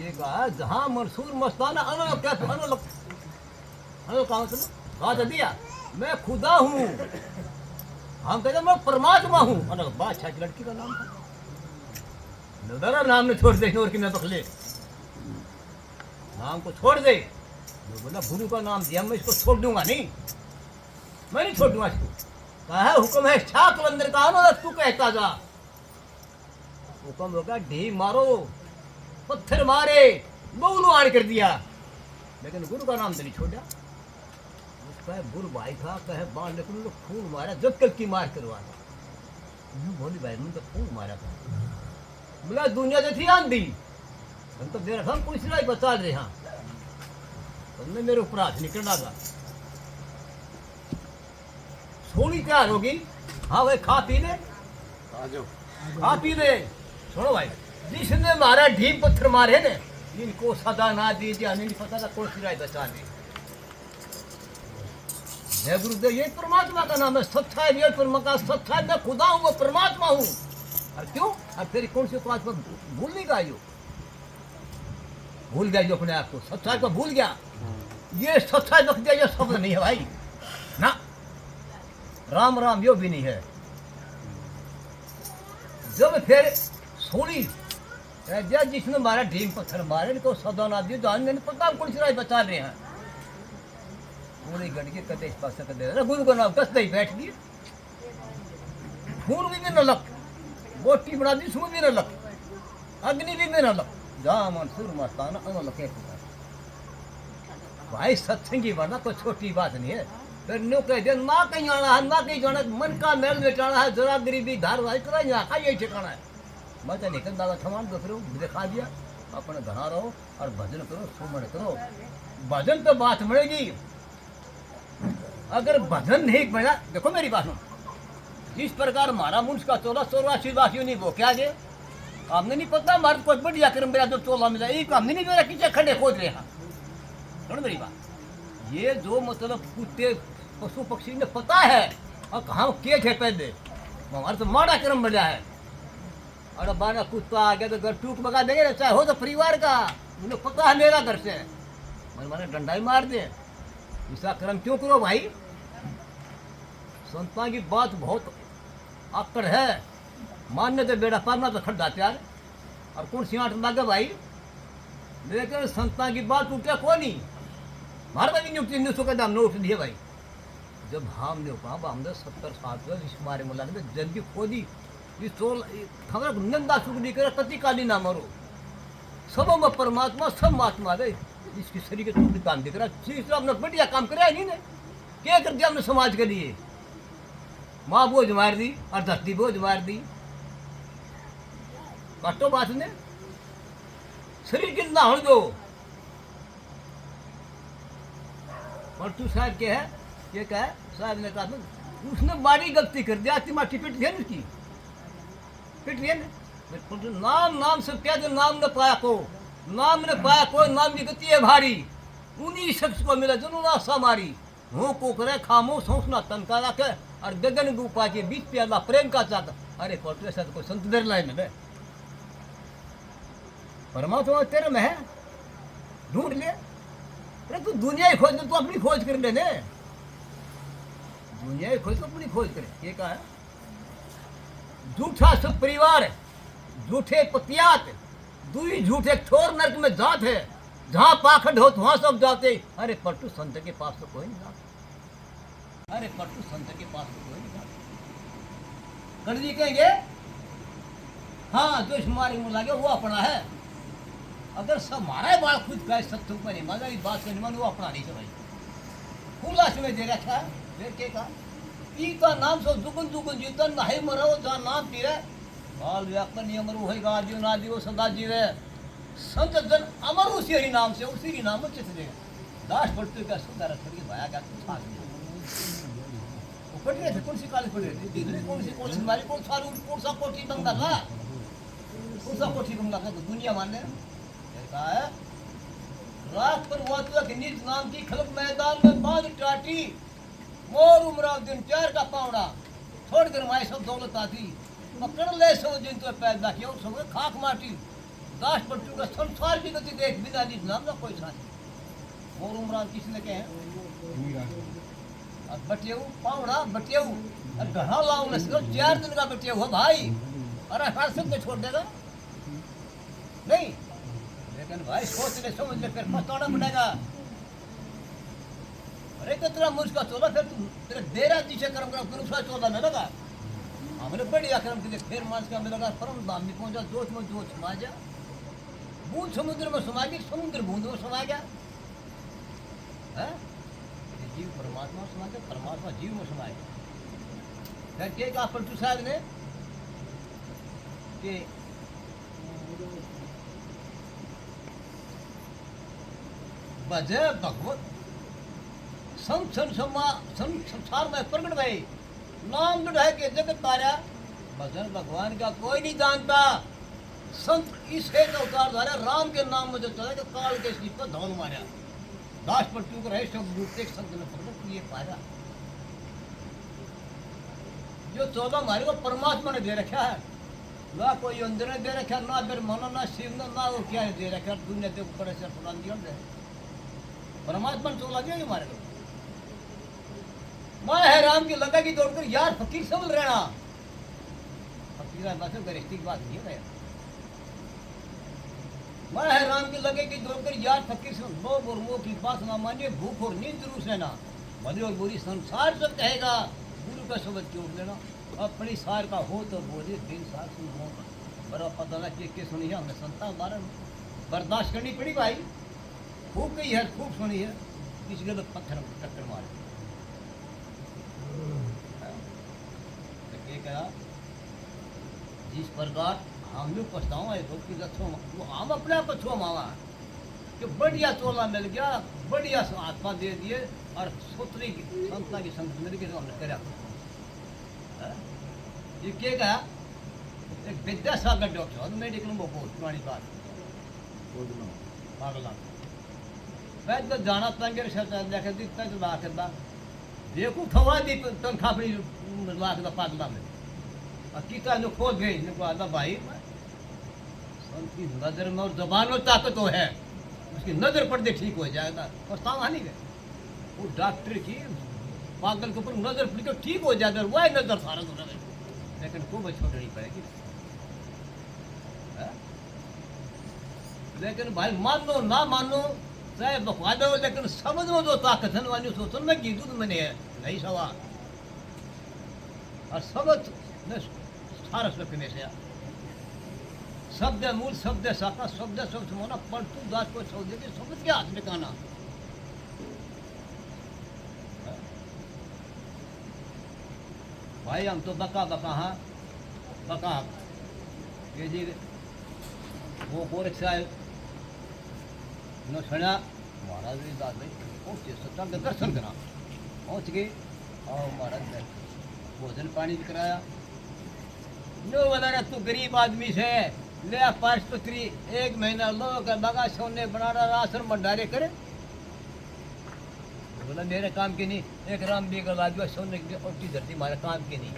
ये कहा जहाँ मंसूर मस्ताना अनो क्या तो अनो कहा मतलब कहा तो दिया मैं खुदा हूँ हम कहते मैं परमात्मा हूँ अनो बादशाह की लड़की का नाम था नजरा नाम ने छोड़ दे और कि मैं बखले नाम को छोड़ दे जो बोला गुरु का नाम दिया मैं इसको छोड़ दूंगा नहीं मैं नहीं छोड़ दूंगा इसको कहा हुक्म है शाह कलंदर का ना तू कहता जा हुक्म होगा ढी मारो पत्थर मारे बबलू आड़ कर दिया लेकिन गुरु का नाम तो नहीं छोड़ा उसका बुर भाई था कहे बाल लेकिन तो खून मारा जब तक की मार करवा बोली भाई मैंने तो खून मारा था बोला दुनिया से थी आंधी हम तो मेरा हम पुलिस नहीं बता रहे हाँ तुमने मेरे ऊपर हाथ निकल डाला सोनी तैयार होगी हाँ भाई खा पी ले खा पी ले सुनो भाई जिसने मारा ढीम पत्थर मारे ने इनको सजा ना दीजिए हमें नहीं पता था कौन सी राय बचा दे जय गुरुदेव ये परमात्मा का नाम है सत्ता है ये परमात्मा का सत्ता है मैं खुदा हूँ वो परमात्मा हूँ और क्यों और तेरी कौन सी बात भूल नहीं गया यो भूल गया जो अपने आप को सच्चाई को भूल गया ये सच्चाई रख दिया ये शब्द नहीं है भाई ना राम राम यो भी नहीं है जब फिर सोनी जिसने मारा ढीम पत्थर मारे इनको सदा ना दिए जान नहीं पता कौन सी राय बचा रहे हैं पूरी गढ़ के कते इस पास कते गुरु का नाम कस नहीं बैठ गई खून भी न लग बोटी बना दी सुन भी न लग अग्नि भी न लग जा मंसूर मस्ताना अन लगे भाई सत्संगी बना कोई छोटी बात नहीं है फिर नो कह दे ना कहीं आना है ना कहीं जाना मन का मेल मिटाना है जरा गरीबी धार भाई करा यहाँ का यही ठिकाना है मैं तो निकल दादा थमान दो फिर दिखा दिया अपने घर रहो और भजन करो सुमन करो भजन तो बात मिलेगी अगर भजन नहीं बना देखो मेरी बात जिस प्रकार हमारा मुंश का 1484 वासियों नहीं वो क्या दे हमने नहीं पता हमारे कोई बढ़िया कर्म मेरा जो 14 मिला एक हमने नहीं मेरा किसी खड्डे खोद रहे हैं सुनो मेरी बात ये जो मतलब कुत्ते पशु पक्षी ने पता है और कहाँ के थे पहले हमारा तो माड़ा कर्म मिला है और बाना कुत्ता आ गया तो घर टूक बगा देंगे ना चाहे हो तो परिवार का उन्हें पता है मेरा घर से मैंने डंडा ही मार दे ऐसा कर्म क्यों करो भाई संतान की बात बहुत आकड़ है मानने तो बेड़ा पारना तो खड्डा प्यार और कौन सी आठ लगे भाई लेकिन संतान की बात उठे कौन नहीं मारवा भी नियुक्ति न्यूज़ का दाम नोट दिए भाई जब हमने कहा हमने 70-60 इस बारे में लगे जल्दी खोदी इस चोल खबर निंदा सुगनी करे कति काली ना मरो सब में परमात्मा सब महात्मा रे इसकी शरीर के टूट काम दिख रहा चीज हमने बढ़िया काम कराया नहीं ने क्या कर दिया हमने समाज के लिए माँ बोझ मार दी और धरती बोझ मार दी काटो बात ने शरीर कितना हो दो और तू साहब के है ये क्या है साहब ने कहा उसने बड़ी गलती कर दिया माटी पिट दिया उसकी पिट दिया नाम नाम से क्या जो नाम ने पाया को नाम ने पाया कोई नाम की गति है भारी उन्हीं शख्स को मिला जिन्होंने आशा मारी हो को करे खामोश हौसला तनका रखे और गगन गुफा के बीच पे अल्लाह प्रेम का चाहता अरे फोटो ऐसा तो कोई संत दर लाए में परमात्मा तेरे में है ढूंढ ले अरे तू दुनिया ही खोज ले तू अपनी खोज कर ले दुनिया ही खोज तो अपनी खोज करे ये कहा है झूठा सब परिवार झूठे पतियात दुई झूठे ठोर नर्क में जात है जहाँ पाखंड हो वहां सब जाते अरे पट्टू संत के पास तो कोई नहीं जाता अरे पट्टू संत के पास तो कोई नहीं जाता कड़जी कहेंगे हाँ जो हमारे मुँह लगे वो अपना है अगर सब हमारा बाल खुद का सत्य ऊपर नहीं मजा इस बात से नहीं वो अपना नहीं भाई खुला समय दे रखा है फिर के का ई का नाम सो दुगुन दुगुन जीतन नहीं मरो जहाँ नाम पी रहे बाल व्यापन अमर होगा जीव ना जीव सदा जीवे संत जन अमर उसी हरि नाम से उसी ही नाम चित देगा दास पढ़ते क्या सुंदर थोड़ी भाया क्या कुछ खास नहीं वो पढ़ रहे थे कौन सी कॉलेज पढ़ रहे थे डिग्री कौन सी कॉलेज हमारी कौन सा कोठी बंगला था कौन सा कोठी बंगला था दुनिया मान ले कहा है रात पर हुआ तो निज नाम की खलक मैदान में बांध टाटी मोर उमराव दिन चार का पावड़ा छोड़ कर माए सब दौलत आती पकड़ ले सो जिन तो पैदा किया सब खाक माटी दास पट्टू का संसार की गति देख बिना जिस नाम का कोई साथी और उमरान किसने कहे अब बटियाऊ पावड़ा बटियाऊ अब घड़ा लाऊं न सिर्फ 4 दिन का बटियाऊ है भाई अरे हर सब में छोड़ देगा नहीं लेकिन भाई सोचने समझने फिर पछताना पड़ेगा अरे तो तेरा मुझका चोला फिर तेरे देरा नीचे कर्म करा फिर उसका चोला में लगा हमने बड़ी अक्रम के फिर मांस का मिलेगा परम दाम में पहुंचा जोश में जोश समा जा बूंद समुद्र में समा गई समुद्र बूंद में समा गया है जीव परमात्मा समा गया परमात्मा जीव में समा गया फिर क्या कहा पलटू साहब ने कि बजे भगवत संसार में प्रकट भई नाम है कि जगत तारा भजन भगवान का कोई नहीं जानता संत इस हेत अवतार द्वारा राम के नाम में जो चला कि काल के श्री पर धौन मारा दास पर चूक रहे सब रूप एक संत ने प्रकट किए पाया जो 14 हमारे को परमात्मा ने दे रखा है ना कोई अंदर ने दे रखा ना फिर मनो ना शिव ने ना वो क्या दे रखा दुनिया के ऊपर ऐसा प्रदान दिया परमात्मा ने 14 दिया हमारे को मैं है राम की लंका की दौड़कर यार फकीर समझ रहना फकीर बात गरिश्ती की बात नहीं है मैं है राम की लंका की दौड़कर यार फकीर समझ लोग और मोह की बात ना मानिए भूख और नींद जरूर रहना भले और बुरी संसार सब कहेगा गुरु का शब्द चोट लेना अपनी सार का हो तो बोले दिन सार सुन हो बड़ा पता ना कि सुनी है हमने संता बारह बर्दाश्त करनी पड़ी भाई खूब कही है खूब सुनी है किसी गलत पत्थर टक्कर मारे कहा जिस प्रकार हम लोग पछताओ हम अपने आप पछुआ मावा कि बढ़िया चोला मिल गया बढ़िया आत्मा दे दिए और सूत्री की संतना की संत मिल गई तो हमने करा ये क्या कहा एक विद्यासागर डॉक्टर मेडिकल में बहुत पुरानी बात पागला मैं तो जाना तंगे लेकर दी तक ला कर देखो खवा दी तनखा अपनी लाख का पागला में अकीता जो खोल गई आदा भाई संत की नजर में और जबान में ताकत तो है उसकी नजर पड़ते ठीक हो जाएगा पछतावा नहीं गए वो डॉक्टर की पागल के ऊपर नजर पड़ के ठीक हो जाएगा वह नजर सारा हो रहा लेकिन खूब छोड़नी पड़ेगी लेकिन भाई मानो ना मानो चाहे बखवादा हो लेकिन समझ में जो ताकत है वाली सोचो मैं की दूध मैंने है नहीं सवाल और समझ सारस रखने से शब्द मूल शब्द शाखा शब्द शब्द होना पलटू दास को शब्द के शब्द के हाथ में कहना भाई हम तो बका बका हाँ बका ये जी वो गोरख साहब न सुना महाराज जी दास भाई पहुँचे सत्ता के दर्शन करा पहुँच गए और महाराज ने भोजन पानी कराया नो बता तू गरीब आदमी से ले पाशपत्री 1 महीना लो का लगा सोने बनाना राशन भंडारे करे बोला मेरे काम की नहीं एक राम भी का लाजवा सोने की उल्टी धरती हमारे काम की नहीं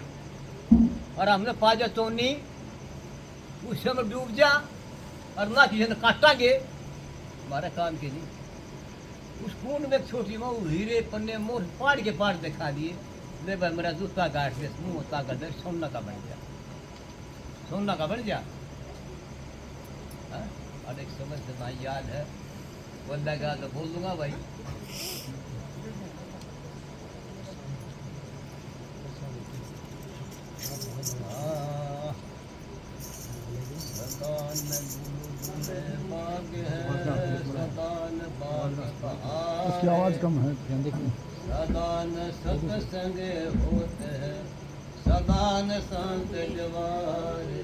और हमने पाजा चोनी उस समय डूब जा और ना किसी ने काटांगे हमारे काम की नहीं उस कुंड में छोटी माँ हीरे पन्ने मोर पाड़ के पाड़ दिखा दिए ले भाई मेरा जूता गाड़ दे मुँह ताकत दे सोना का बन गया सोना का बन जा और एक समय से भाई याद है बोल लगा तो बोल दूंगा भाई उसकी आवाज़ कम है ध्यान देखिए सदान सत्संग होते हैं सदान संत जवारे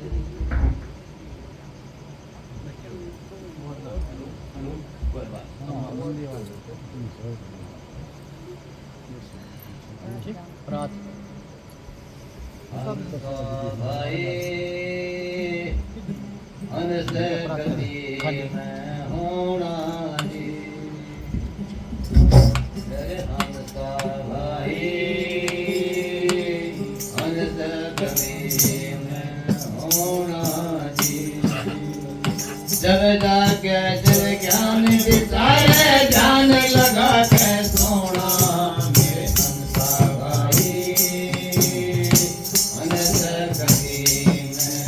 भाई अनस गति में होना जी हंसा भाई अनस गति में होना जी जब जागे जब ज्ञान विचारे ध्यान लगा के सोना मेरे हंसा भाई अनस गति में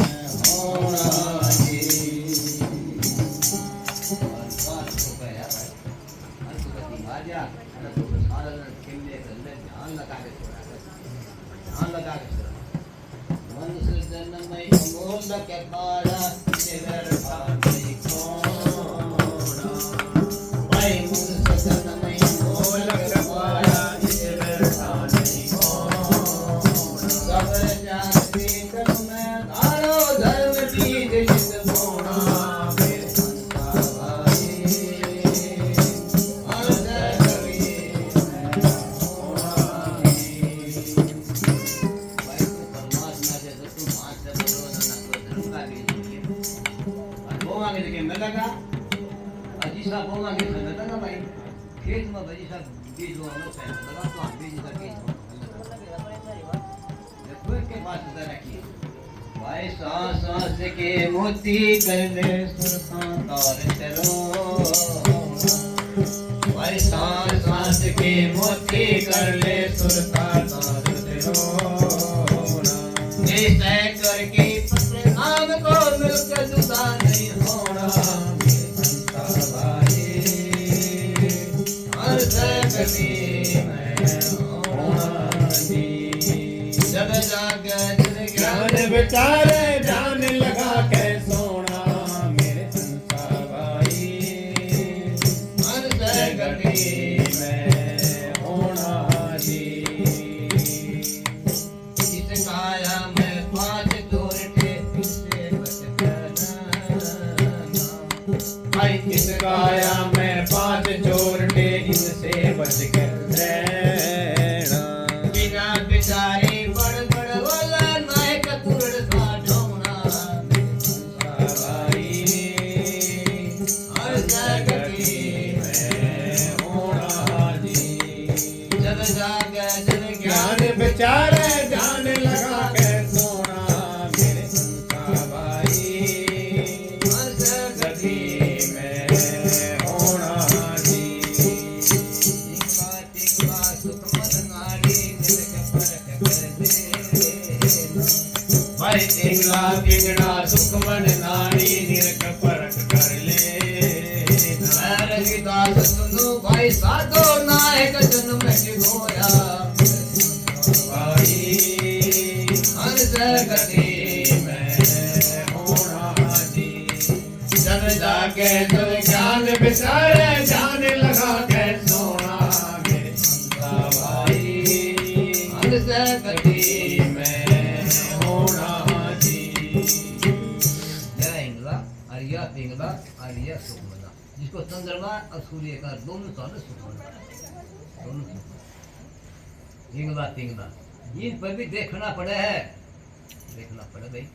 होना जी। ध्यान लगा के मनुष्य जन्म में अमूल्य के पारा निवर भाई खोना भाई मनुष्य जन्म में अमूल्य के पारा निवर भाई खोना सब जाति कर्म में धारो धर्म बीज जित बोना मेरे संता भाई अर्थ कवि में होना मिलेगा अजीसा बोवांगे तो मिलेगा भाई खेत में बजीसा बीज बोना है लगा तो हम बीज का बीज देखो के पास उधर रखिए भाई सांस सांस के मोती कर ले सुरतां तार चलो भाई सांस सांस के मोती कर ले सुरतां तार चलो ऐसे करके नाम को मिलकर जुदा नहीं होना संता भाई हर गति में होना जी। जब जागे जब ज्ञान विचारे ध्यान लगा के सोना मेरे संता भाई हर गति में होना जी। इस काया में पांच जोरटे इससे बच भाई इस काया में पांच जोरटे इनसे बच कर रहना बिना बिचारे बड़ बड़ वाला नायक कुरड़ का ढोना भाई हर गति में होना जी। जब जागे जब ज्ञान विचारे ध्यान लगा के सोना मेरे संता भाई हर गति में होना जी। टिंगा सुख मन नारी निरख परख कर दे भाई टिंगा टिंगड़ा सुख मन नारी निरख परख कर ले रविदास सुनो भाई साधो नायक जन्म होया भाई हर गति में होना जी। जब जाके जब ज्ञान विचारे ध्यान लगा के सोना मेरे संता भाई हर गति में होना जी। जय इंगला आर्या पिंगला आर्या सुखमना जिसको चंद्रमा और सूर्य का दोनों साल सुखमना दोनों इंगला पिंगला इन पर भी देखना पड़े है देखना पड़े भाई।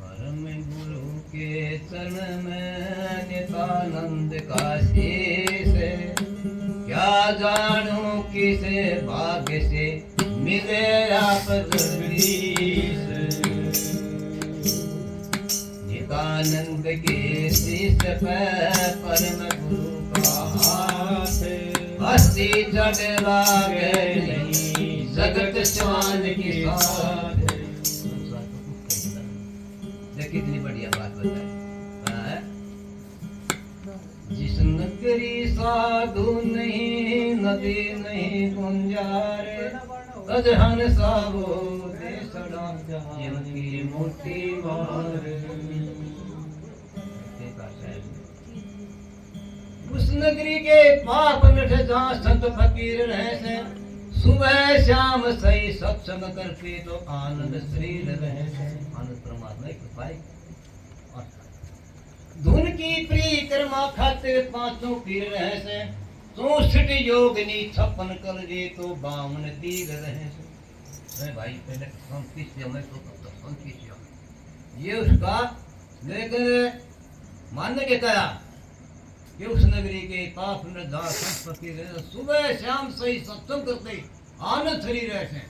परम गुरु के चरण में नितानंद का शीश क्या जानू किसे भाग्य से मिले आप जगदीश नितानंद के शीश पे परम गुरु का हाथ हस्ती जड़ लागे नहीं जगत स्वान की साथ। कितनी बढ़िया बात बताई जिस नगरी साधु नहीं नदी नहीं गुंजारे तजहन साबो देसड़ा जिनकी मोटी मार उस नगरी के पाप नठ जहाँ संत फकीर रहे से सुबह शाम सही सत्संग करके तो आनंद शरीर रहे से आनंद परमात्मा की कृपा धुन की परिक्रमा खातिर पांचों पीर रहे से 64 योगनी 56 कर दे तो 52 तीर रहे से भाई पहले संकीर्तियों में तो संकीर्तियों ये उसका लेकर मानने के करा कि उस नगरी के पाप नदार संपत्ति सुबह शाम सही सत्संग करते आनंद शरीर रहते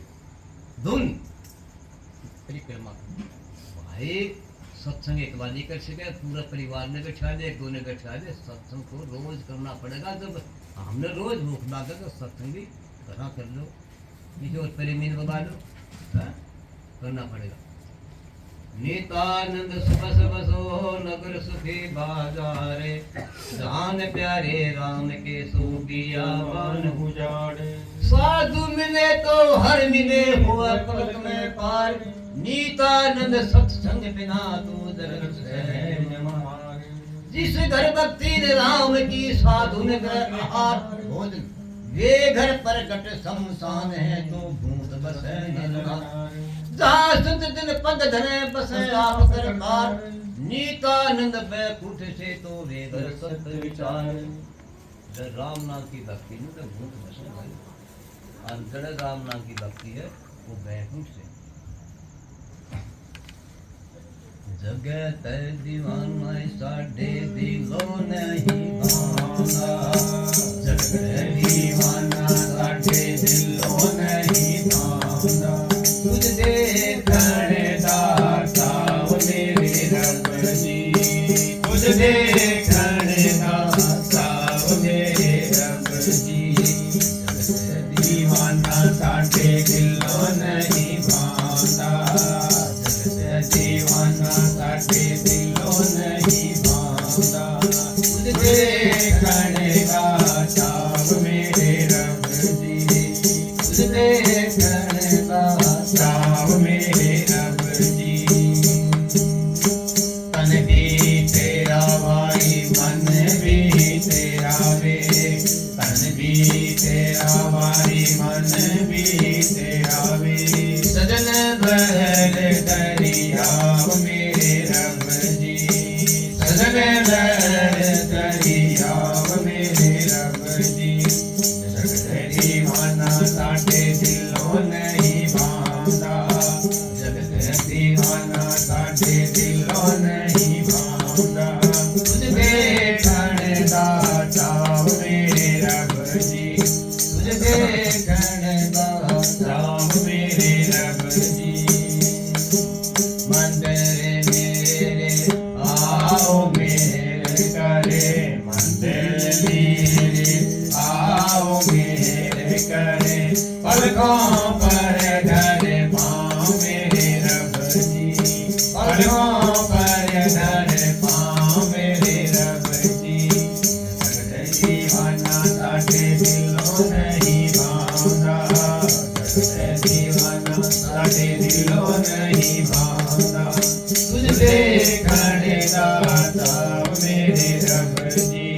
धुन परिक्रमा भाई सत्संग एक बार नहीं कर सके, पूरा परिवार ने बैठा दे, एक दो ने बैठा दे, सत्संग को रोज करना पड़ेगा। जब हमने रोज भूख मांगा तो सत्संग भी करा कर लो, नीचे और पहले मीन बगा लो, हाँ? करना पड़ेगा। नितानंद सुबह बसो नगर सुखी बाजारे, जान प्यारे राम के सूपिया मान उजाड़े साधु मिले तो हर मिले हुआ पलक में पार, नीतानंद सत्संग बिना तू दर्द सहन मारे। जिस घर भक्ति ने राम की साधु ने घर आहार भोजन, वे घर प्रकट शमशान है तो भूत बसे निरार। जहाँ सुत दिन पग धरे बसे आप कर पार, नीतानंद बैकुंठ से तो वे घर सत्य विचार। जब राम नाम की भक्ति में तो भूत बसे भाई, अंतर राम नाम की भक्ति है वो बैकुंठ से। जगत दीवाना साढ़े दिलो नहीं भाना, जगत दीवाना साढ़े दिलो नहीं भाना। तुझ देखने दाता मेरे रब जी, तुझ देखने दाता मेरे रब जी। जगत दीवाना साढ़े दिलो नहीं भाना, जगत दीवाना साढ़े दिलो नहीं भाना। तुझ देखने दाता मेरे रब जी, तुझ देखने दाता मेरे रब जी। तन भी तेरा भाई मन भी तेरा वे, तन भी तेरा भाई मन भी तेरा वे। सजन बहल दरिया मेरे रब जी, सजन बहल दरिया मेरे रब जी। जगत दीवाना साढ़े दिलो नहीं भाना, जगत दीवाना साढ़े दिलो नहीं भाना। तुझ देखने दाता मेरे रब जी, तुझ देखने दाता मेरे रब जी। मंदिर मेरे आओ मेरे करे, मंदिर मेरे आओ मेरे करे। पलकों पर धरे पाँव मेरे रब जी, पलकों पर धरे पाँव मेरे रब जी। जगत दीवाना साढ़े दिलो नहीं भाना, जगत दीवाना साढ़े दिलो नहीं भाना। तुझ देखने दाता मेरे रब जी,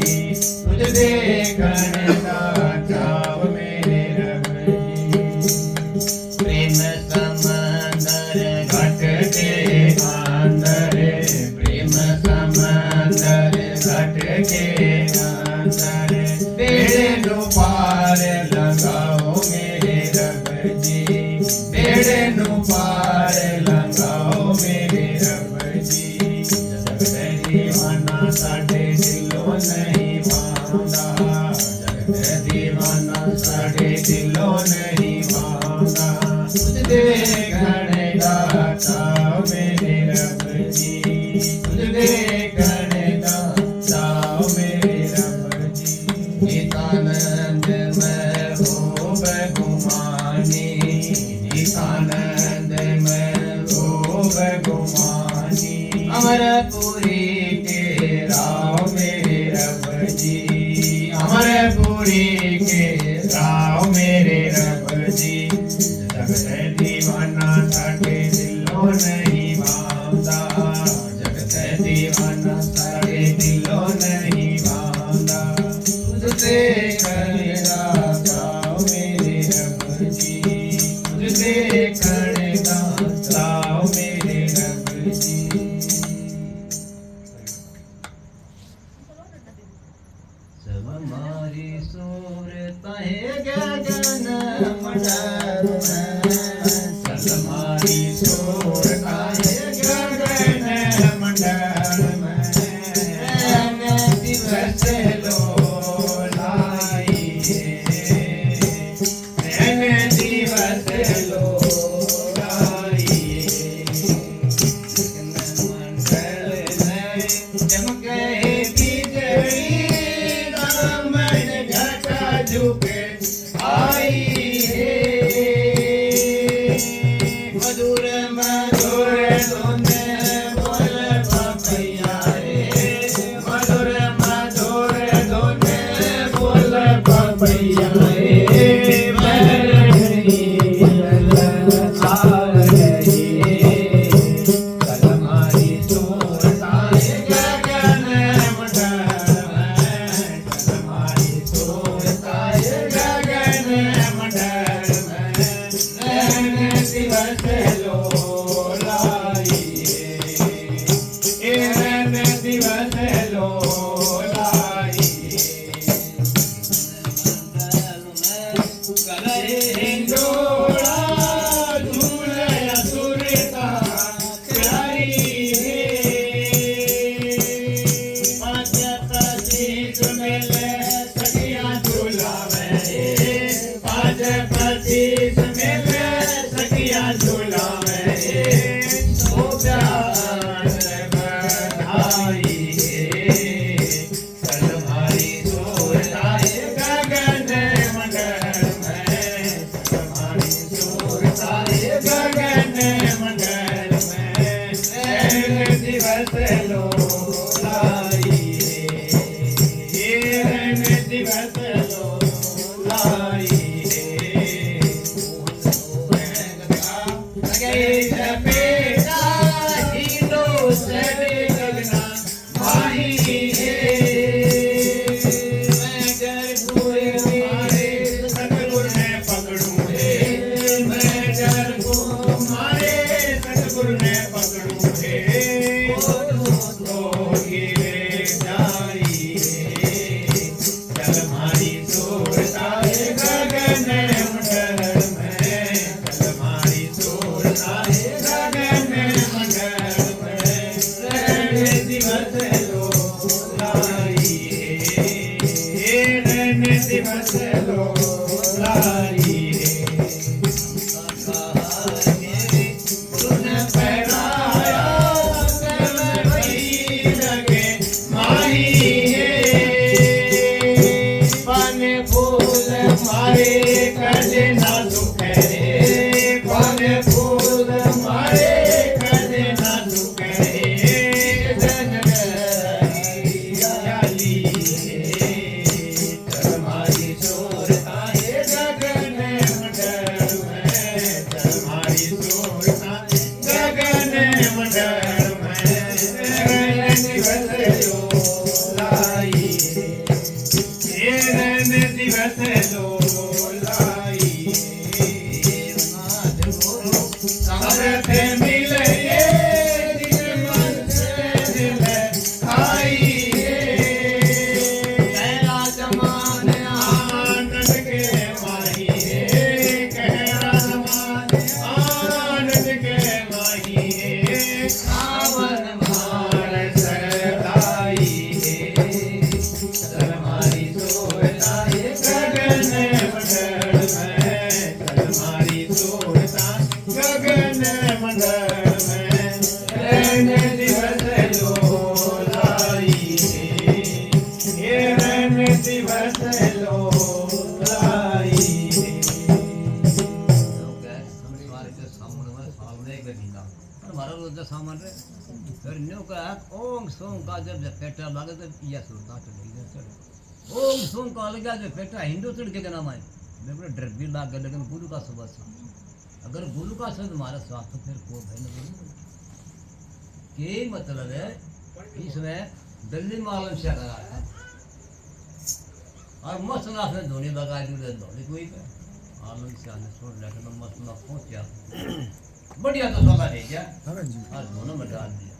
तुझ देखने दाता मेरे रब जी। प्रेम समंदर घट के अंदर, प्रेम समंदर घट के अंदर। बेड़े नु पार लगाओ मेरे रब जी, बेड़े नु पार लगाओ मेरे रब जी। जगत दीवाना साढ़े दिलो नहीं भाना, जगत दीवाना साढ़े दिलो नहीं भाना। तुझ देखने दाता मेरे रब जी, तुझ देखने दाता मेरे रब जी। नितानंद मैं हो बगुमानी, नितानंद मैं हो बगुमानी। अमरपुरी के राव मेरे रब जी, अमरपुरी के राव मेरे रब जी। जगत दीवाना साढ़े दिलो नहीं भाना, जगत दीवाना साढ़े दिलो नहीं भाना। तुझ देखने दाता मेरे रब जी, तुझ देखने दाता मेरे रब जी। सब हमारी सूरत है गगन मंडल में, सब हमारी सूरत है गगन मंडल में। दिवस लो लाइए, दिवस लो लाइए। मधुर मधुर धुने बोल पपैया रे मधुर मधुर धुने बोल पपैया रे महरनी ललकार रही कलमारी सोताए गगन मंडल में कलमारी सोताए गगन मंडल में नैन दिवस लो लाइए नैन दिवस लो लाइए कलहे हिंदोड़ा झूले असुरता प्यारी पाँच पच्चीस मेले सखियाँ झूलावे पाँच पच्चीस मेले सखियाँ झूलावे ओ प्यार बधाई कलमारी सोताए गगन मंडल में कलमारी सोताए गगन मंडल में नैन दिवस लो लाइए नैन दिवस लो लाइए बेटा हिंदू सरे गगना भाई मैं डर हुए मारे सतगुरु ने पकड़ूं मैं डर को मारे सतगुरु ने पकड़ूं तो गिरे जाई कलमारी सोताए गगन मंडल में कलमारी सोताए गगन मंडल में नैन दिवस लो लाइए नैन दिवस लो लाइए सुन पैराया कल भई लगे माही पान फूल मारे कदे ना सुखे पान फूल मारे कदे ना सुखे कलमारी सोताए गगन मंडल में कलमारी सोताए गगन मंडल में नैन दिवस लो लाइए नैन दिवस लो लाइए समर्थ मिले जिस मन से दिल खाइए कहरा जमान आनंद के माहिए कहरा जमान आनंद के माहिए सावन मार सदाई कलमारी सोताए गगन मंडल में कलमारी सोताए गगन मंडल में नैन दिवस लो लाइए नैन दिवस लो लाइए हमारा रोज सामान रे फिर न्यू का ओम सोम का जब पेटा लगे तो पिया सुरता चढ़ेगा चढ़े ओम सोम का लगा जो पेटा हिंदू चढ़ के नाम है मेरे को डर भी लग गया लेकिन गुरु का सुबह अगर गुरु का शब्द हमारा साथ तो फिर को है के मतलब है इसमें दिल्ली मालूम से करा था और मस्त ने धोनी लगा दी धोनी कोई पे आलम से आने छोड़ लेकिन मस्त ना पहुंचा बढ़िया तो सोगा दे क्या और दोनों में डाल दिया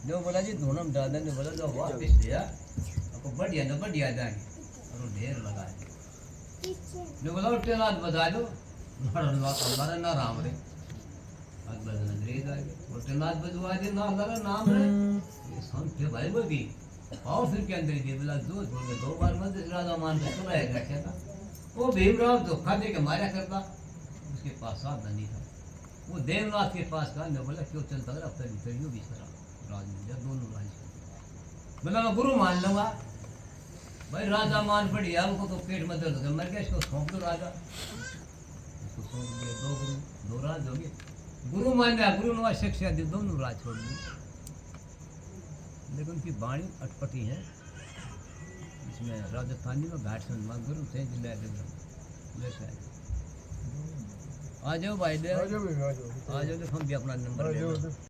जो बोला जी दोनों में डाल देने बोला जो वापस दिया आपको बढ़िया ना बढ़िया जाएंगे और वो ढेर लगा दिया जो बोला उठे रात बजा दो हमारा ना राम रे आज बजना ग्रेज आ गए उठे रात बजवा दे ना हमारा नाम रे ये संत भाई वो भी और फिर के अंदर ये बोला दो बार मत राजा मान के चला है रखा था वो भीमराव धोखा दे के मारा करता उसके पास साधन नहीं था वो देवनाथ के पास का ने बोला क्यों चलता है अब तक भी बिछड़ा राज मिल दोनों राज बोला मैं गुरु मान लूंगा भाई राजा मान पड़ी हमको तो पेट में दर्द मर गया इसको सौंप दो राजा इसको छोड़ दिया, दो गुरु, दो राज हो गए। गुरु मान गया, गुरु ने शिक्षा दी, दोनों राज छोड़ दिए। लेकिन उनकी वाणी अटपटी है। इसमें राजस्थानी में घाट संगमा गुरु थे जिला के आ जाओ भाई, आ जाओ, आ जाओ, हम भी अपना नंबर ले लो।